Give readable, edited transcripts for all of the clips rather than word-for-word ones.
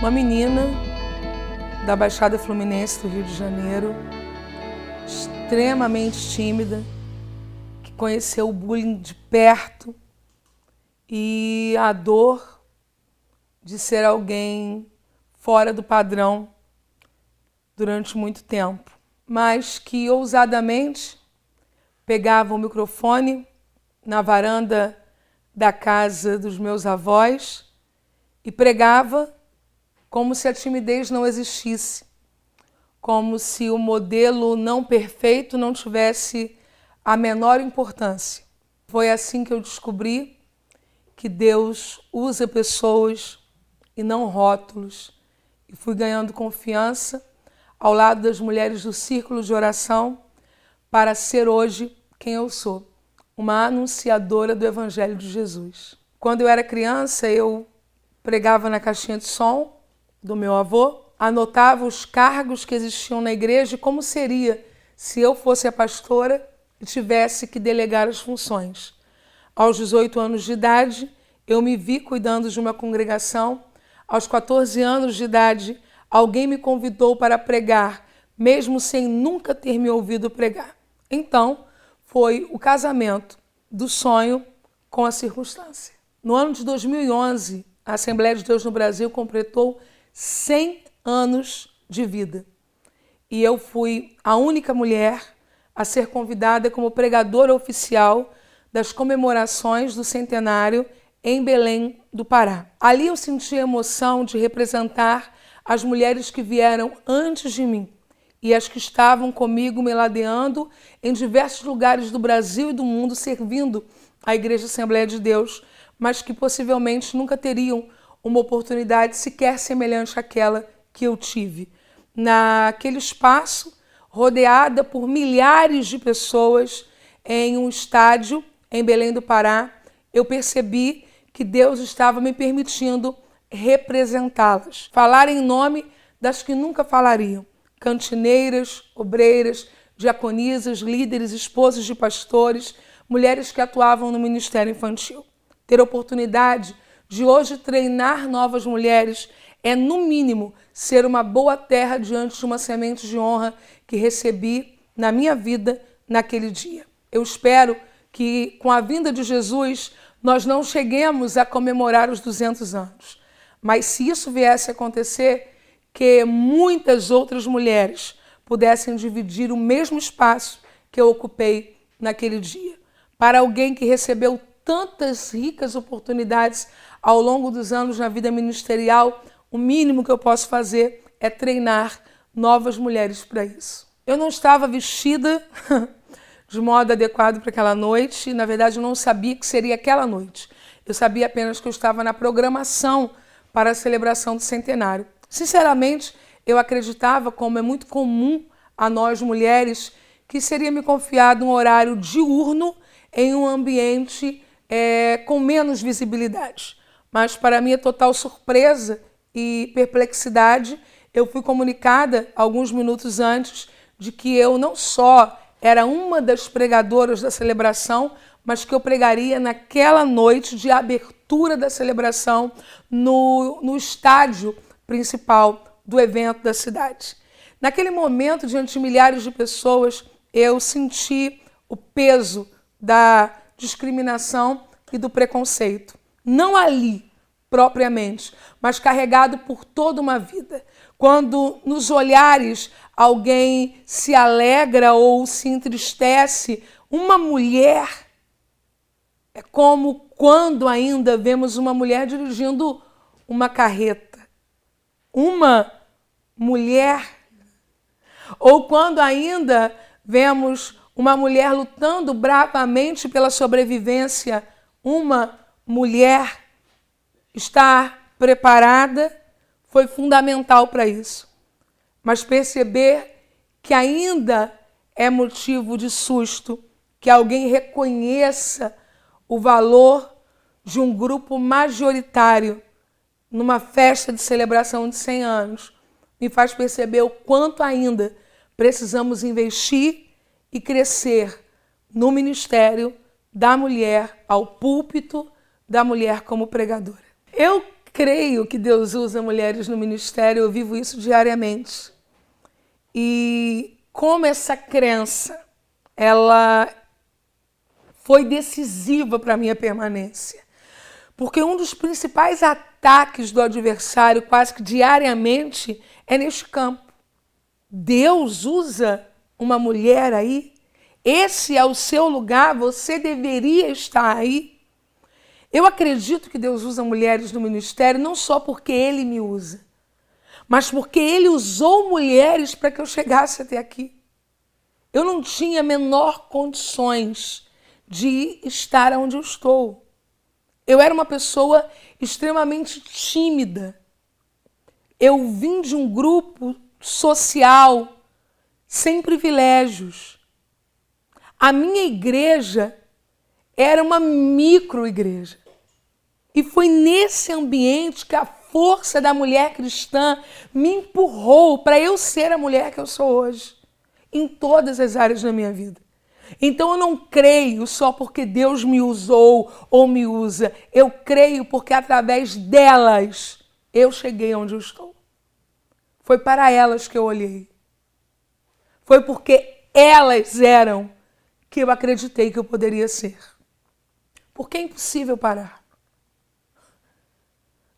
Uma menina da Baixada Fluminense do Rio de Janeiro, extremamente tímida, que conheceu o bullying de perto e a dor de ser alguém fora do padrão durante muito tempo, mas que ousadamente pegava o microfone na varanda da casa dos meus avós e pregava como se a timidez não existisse, como se o modelo não perfeito não tivesse a menor importância. Foi assim que eu descobri que Deus usa pessoas e não rótulos, e fui ganhando confiança ao lado das mulheres do círculo de oração para ser hoje quem eu sou, uma anunciadora do Evangelho de Jesus. Quando eu era criança, eu pregava na caixinha de som do meu avô, anotava os cargos que existiam na igreja e como seria se eu fosse a pastora e tivesse que delegar as funções. Aos 18 anos de idade, eu me vi cuidando de uma congregação. Aos 14 anos de idade, alguém me convidou para pregar, mesmo sem nunca ter me ouvido pregar. Então, foi o casamento do sonho com a circunstância. No ano de 2011, a Assembleia de Deus no Brasil completou 100 anos de vida. E eu fui a única mulher a ser convidada como pregadora oficial das comemorações do centenário em Belém do Pará. Ali eu senti a emoção de representar as mulheres que vieram antes de mim e as que estavam comigo me ladeando em diversos lugares do Brasil e do mundo, servindo a Igreja Assembleia de Deus, mas que possivelmente nunca teriam uma oportunidade sequer semelhante àquela que eu tive. Naquele espaço, rodeada por milhares de pessoas em um estádio em Belém do Pará, eu percebi que Deus estava me permitindo representá-las, falar em nome das que nunca falariam, cantineiras, obreiras, diaconisas, líderes, esposas de pastores, mulheres que atuavam no ministério infantil. Ter a oportunidade de hoje treinar novas mulheres é, no mínimo, ser uma boa terra diante de uma semente de honra que recebi na minha vida naquele dia. Eu espero que, com a vinda de Jesus, nós não cheguemos a comemorar os 200 anos. Mas se isso viesse a acontecer, que muitas outras mulheres pudessem dividir o mesmo espaço que eu ocupei naquele dia. Para alguém que recebeu tantas ricas oportunidades ao longo dos anos na vida ministerial, o mínimo que eu posso fazer é treinar novas mulheres para isso. Eu não estava vestida de modo adequado para aquela noite, na verdade eu não sabia que seria aquela noite. Eu sabia apenas que eu estava na programação para a celebração do centenário. Sinceramente, eu acreditava, como é muito comum a nós mulheres, que seria me confiado um horário diurno em um ambiente com menos visibilidade. Mas, para minha total surpresa e perplexidade, eu fui comunicada alguns minutos antes de que eu não só era uma das pregadoras da celebração, mas que eu pregaria naquela noite de abertura da celebração no estádio principal do evento da cidade. Naquele momento, diante de milhares de pessoas, eu senti o peso da discriminação e do preconceito. Não ali, propriamente, mas carregado por toda uma vida. Quando nos olhares alguém se alegra ou se entristece, uma mulher, é como quando ainda vemos uma mulher dirigindo uma carreta. Uma mulher, ou quando ainda vemos uma mulher lutando bravamente pela sobrevivência, uma mulher estar preparada foi fundamental para isso. Mas perceber que ainda é motivo de susto que alguém reconheça o valor de um grupo majoritário numa festa de celebração de 100 anos, me faz perceber o quanto ainda precisamos investir e crescer no ministério da mulher, ao púlpito da mulher como pregadora. Eu creio que Deus usa mulheres no ministério, eu vivo isso diariamente. E como essa crença, ela foi decisiva para a minha permanência. Porque um dos principais ataques do adversário, quase que diariamente, é neste campo. Deus usa uma mulher aí, esse é o seu lugar, você deveria estar aí. Eu acredito que Deus usa mulheres no ministério não só porque Ele me usa, mas porque Ele usou mulheres para que eu chegasse até aqui. Eu não tinha menor condições de estar onde eu estou. Eu era uma pessoa extremamente tímida. Eu vim de um grupo social sem privilégios. A minha igreja era uma micro-igreja. E foi nesse ambiente que a força da mulher cristã me empurrou para eu ser a mulher que eu sou hoje, em todas as áreas da minha vida. Então eu não creio só porque Deus me usou ou me usa. Eu creio porque através delas eu cheguei onde eu estou. Foi para elas que eu olhei. Foi porque elas eram que eu acreditei que eu poderia ser. Porque é impossível parar.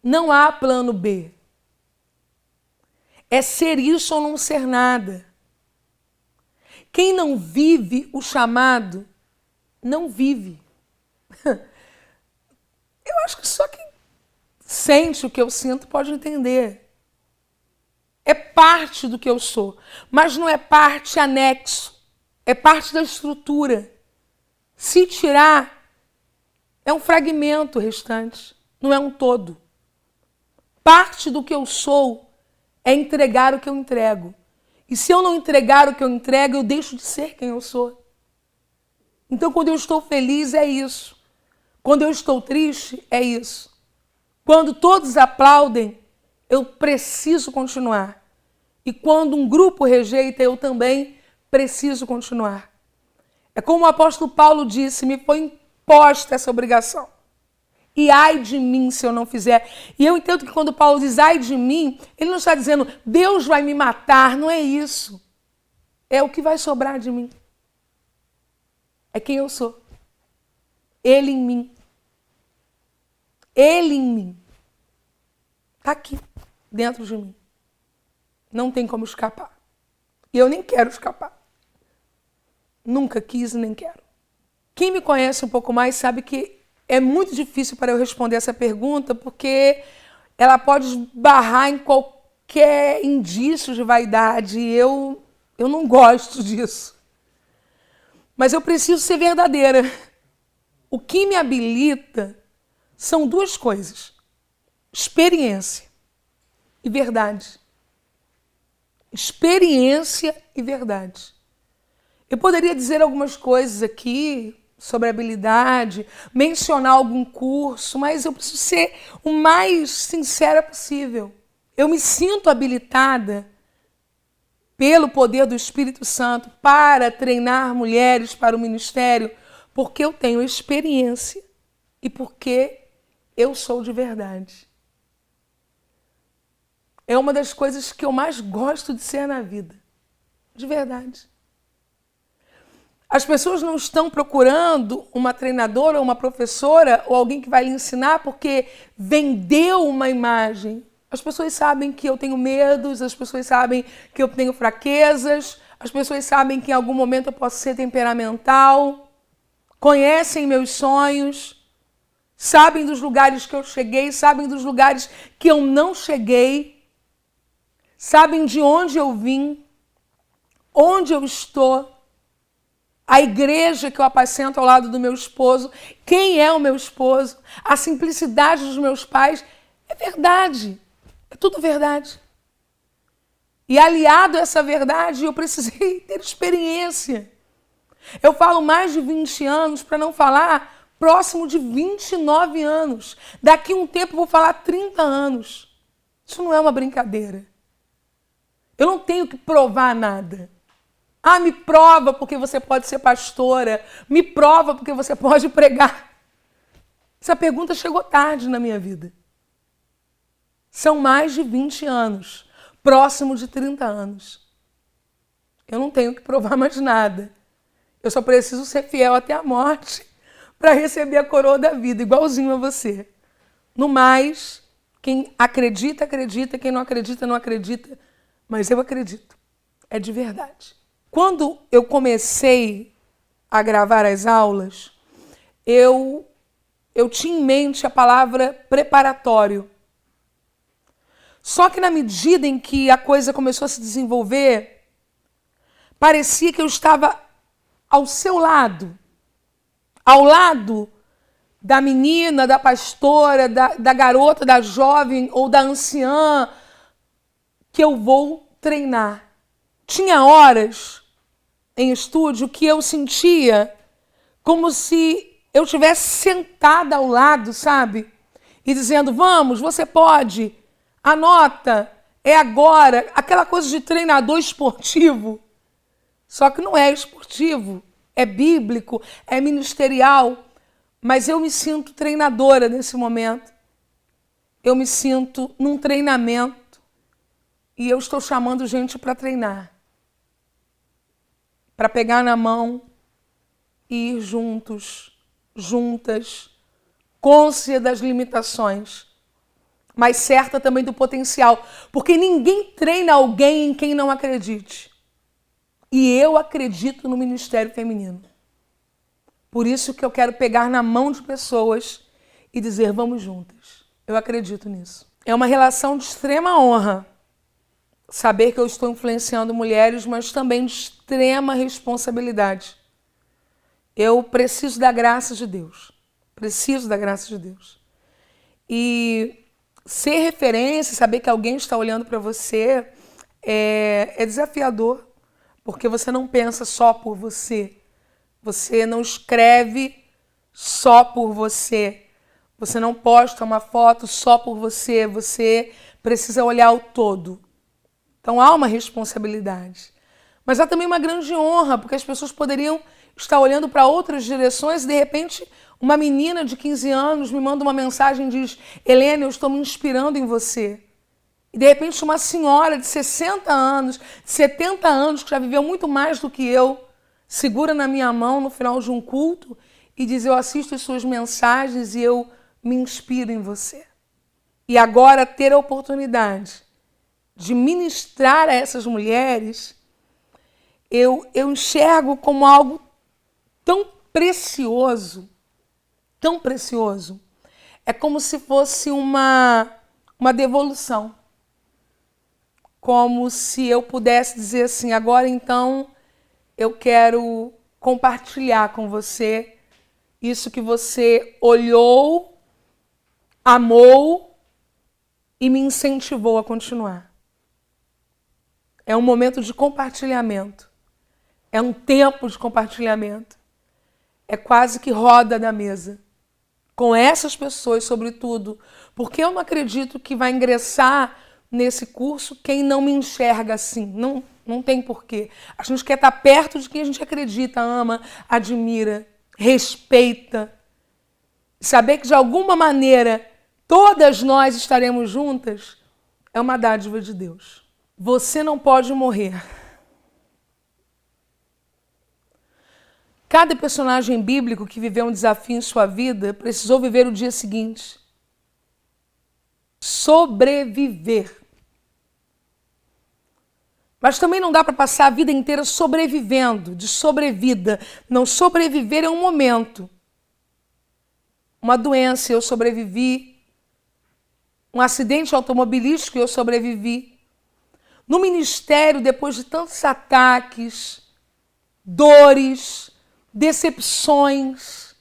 Não há plano B. É ser isso ou não ser nada. Quem não vive o chamado, não vive. Eu acho que só quem sente o que eu sinto pode entender. É parte do que eu sou, mas não é parte anexo. É parte da estrutura. Se tirar, é um fragmento restante, não é um todo. Parte do que eu sou é entregar o que eu entrego. E se eu não entregar o que eu entrego, eu deixo de ser quem eu sou. Então, quando eu estou feliz, é isso. Quando eu estou triste, é isso. Quando todos aplaudem, eu preciso continuar. E quando um grupo rejeita, eu também preciso continuar. É como o apóstolo Paulo disse, me foi imposta essa obrigação. E ai de mim se eu não fizer. E eu entendo que quando Paulo diz ai de mim, ele não está dizendo Deus vai me matar, não é isso. É o que vai sobrar de mim. É quem eu sou. Ele em mim. Ele em mim. Está aqui, dentro de mim. Não tem como escapar. E eu nem quero escapar. Nunca quis e nem quero. Quem me conhece um pouco mais sabe que é muito difícil para eu responder essa pergunta, porque ela pode esbarrar em qualquer indício de vaidade. E eu não gosto disso. Mas eu preciso ser verdadeira. O que me habilita são duas coisas: experiência e verdade. Experiência e verdade. Eu poderia dizer algumas coisas aqui sobre habilidade, mencionar algum curso, mas eu preciso ser o mais sincera possível. Eu me sinto habilitada pelo poder do Espírito Santo para treinar mulheres para o ministério, porque eu tenho experiência e porque eu sou de verdade. É uma das coisas que eu mais gosto de ser na vida. De verdade. As pessoas não estão procurando uma treinadora ou uma professora ou alguém que vai lhe ensinar porque vendeu uma imagem. As pessoas sabem que eu tenho medos, as pessoas sabem que eu tenho fraquezas, as pessoas sabem que em algum momento eu posso ser temperamental, conhecem meus sonhos, sabem dos lugares que eu cheguei, sabem dos lugares que eu não cheguei, sabem de onde eu vim, onde eu estou. A igreja que eu apacento ao lado do meu esposo, quem é o meu esposo, a simplicidade dos meus pais, é verdade, é tudo verdade. E aliado a essa verdade, eu precisei ter experiência. Eu falo mais de 20 anos, para não falar próximo de 29 anos. Daqui a um tempo eu vou falar 30 anos. Isso não é uma brincadeira. Eu não tenho que provar nada. Ah, me prova porque você pode ser pastora. Me prova porque você pode pregar. Essa pergunta chegou tarde na minha vida. São mais de 20 anos, próximo de 30 anos. Eu não tenho que provar mais nada. Eu só preciso ser fiel até a morte para receber a coroa da vida, igualzinho a você. No mais, quem acredita, acredita. Quem não acredita, não acredita. Mas eu acredito. É de verdade. Quando eu comecei a gravar as aulas, eu tinha em mente a palavra preparatório. Só que na medida em que a coisa começou a se desenvolver, parecia que eu estava ao seu lado, ao lado da menina, da pastora, da garota, da jovem ou da anciã que eu vou treinar. Tinha horas em estúdio que eu sentia como se eu estivesse sentada ao lado, sabe? E dizendo, vamos, você pode, anota, é agora. Aquela coisa de treinador esportivo. Só que não é esportivo, é bíblico, é ministerial. Mas eu me sinto treinadora nesse momento. Eu me sinto num treinamento e eu estou chamando gente para treinar. Para pegar na mão e ir juntos, juntas, consciente das limitações, mas certa também do potencial. Porque ninguém treina alguém em quem não acredite. E eu acredito no ministério feminino. Por isso que eu quero pegar na mão de pessoas e dizer, vamos juntas. Eu acredito nisso. É uma relação de extrema honra saber que eu estou influenciando mulheres, mas também de extrema responsabilidade. Eu preciso da graça de Deus. Preciso da graça de Deus. E ser referência, saber que alguém está olhando para você é desafiador, porque você não pensa só por você. Você não escreve só por você. Você não posta uma foto só por você. Você precisa olhar o todo. Então há uma responsabilidade. Mas há também uma grande honra, porque as pessoas poderiam estar olhando para outras direções e, de repente, uma menina de 15 anos me manda uma mensagem e diz, Helena, eu estou me inspirando em você. E, de repente, uma senhora de 60 anos, de 70 anos, que já viveu muito mais do que eu, segura na minha mão no final de um culto e diz, eu assisto as suas mensagens e eu me inspiro em você. E agora ter a oportunidade de ministrar a essas mulheres, eu enxergo como algo tão precioso, tão precioso. É como se fosse uma devolução. Como se eu pudesse dizer assim, agora então eu quero compartilhar com você isso que você olhou, amou e me incentivou a continuar. É um momento de compartilhamento. É um tempo de compartilhamento. É quase que roda da mesa. Com essas pessoas, sobretudo. Porque eu não acredito que vai ingressar nesse curso quem não me enxerga assim. Não tem porquê. A gente quer estar perto de quem a gente acredita, ama, admira, respeita. Saber que de alguma maneira todas nós estaremos juntas é uma dádiva de Deus. Você não pode morrer. Cada personagem bíblico que viveu um desafio em sua vida precisou viver o dia seguinte. Sobreviver. Mas também não dá para passar a vida inteira sobrevivendo, de sobrevida. Não sobreviver é um momento. Uma doença, eu sobrevivi. Um acidente automobilístico, eu sobrevivi. No ministério, depois de tantos ataques, dores, decepções,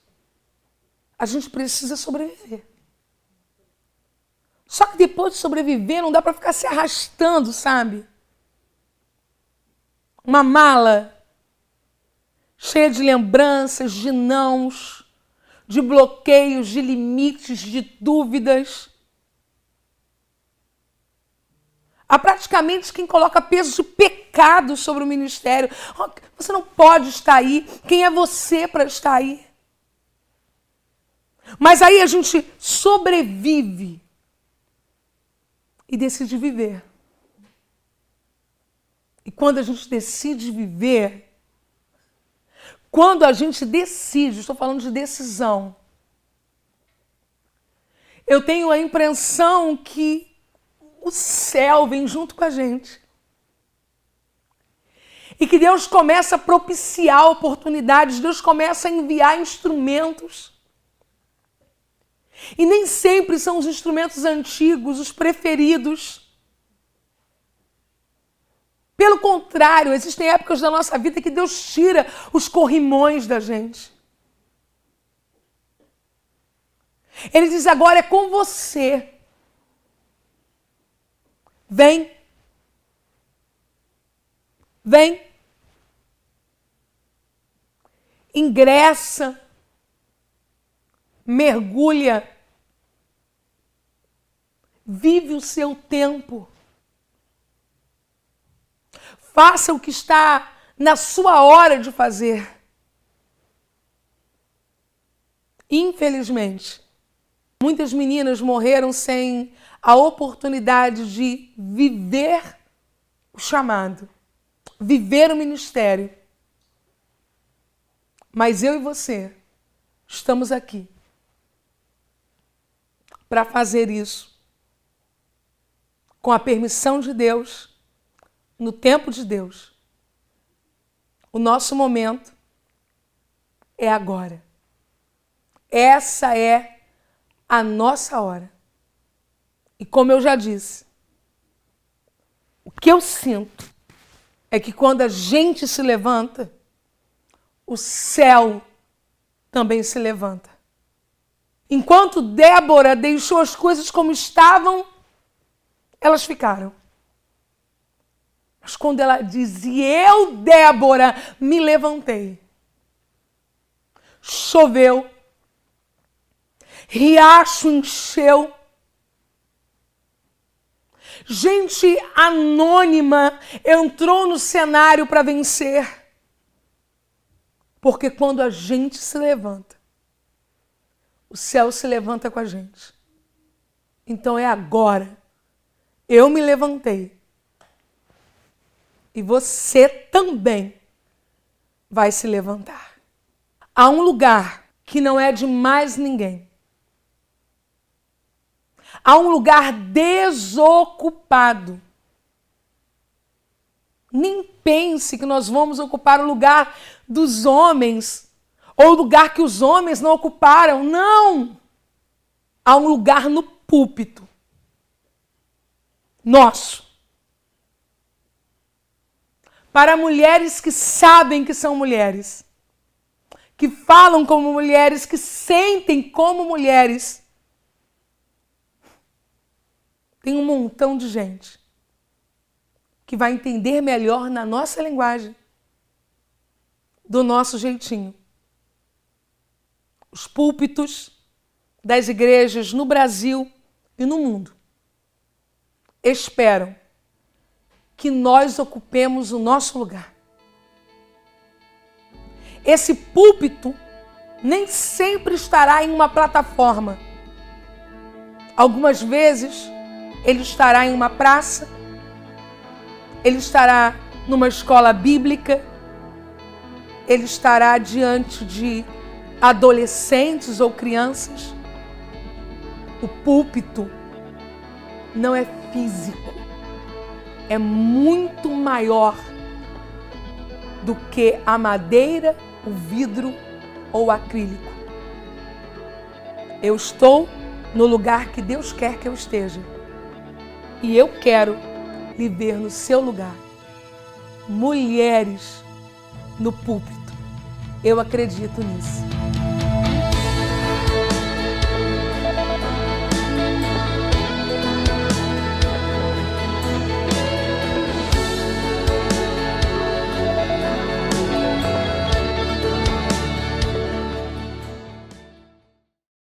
a gente precisa sobreviver. Só que depois de sobreviver, não dá para ficar se arrastando, sabe? Uma mala cheia de lembranças, de nãos, de bloqueios, de limites, de dúvidas. Há praticamente quem coloca peso de pecado sobre o ministério. Você não pode estar aí. Quem é você para estar aí? Mas aí a gente sobrevive. e decide viver. E quando a gente decide viver, quando a gente decide, estou falando de decisão, eu tenho a impressão que o céu vem junto com a gente. E que Deus começa a propiciar oportunidades, Deus começa a enviar instrumentos. E nem sempre são os instrumentos antigos, os preferidos. Pelo contrário, existem épocas da nossa vida que Deus tira os corrimões da gente. Ele diz, agora é com você. Vem. Vem. Ingressa. Mergulha. Vive o seu tempo. Faça o que está na sua hora de fazer. Infelizmente, muitas meninas morreram sem a oportunidade de viver o chamado, viver o ministério. Mas eu e você estamos aqui para fazer isso com a permissão de Deus, no tempo de Deus. O nosso momento é agora. Essa é a nossa hora. E como eu já disse, o que eu sinto é que quando a gente se levanta, o céu também se levanta. Enquanto Débora deixou as coisas como estavam, elas ficaram. Mas quando ela diz, e eu, Débora, me levantei, choveu, riacho encheu, gente anônima entrou no cenário para vencer. Porque quando a gente se levanta, o céu se levanta com a gente. Então é agora. Eu me levantei. E você também vai se levantar. Há um lugar que não é de mais ninguém. Há um lugar desocupado. Nem pense que nós vamos ocupar o lugar dos homens, ou o lugar que os homens não ocuparam. Não! Há um lugar no púlpito. Nosso. Para mulheres que sabem que são mulheres, que falam como mulheres, que sentem como mulheres. Tem um montão de gente que vai entender melhor na nossa linguagem, do nosso jeitinho. Os púlpitos das igrejas no Brasil e no mundo esperam que nós ocupemos o nosso lugar. Esse púlpito nem sempre estará em uma plataforma. Algumas vezes ele estará em uma praça, ele estará numa escola bíblica, ele estará diante de adolescentes ou crianças. O púlpito não é físico, é muito maior do que a madeira, o vidro ou o acrílico. Eu estou no lugar que Deus quer que eu esteja. E eu quero lhe ver no seu lugar. Mulheres no púlpito. Eu acredito nisso.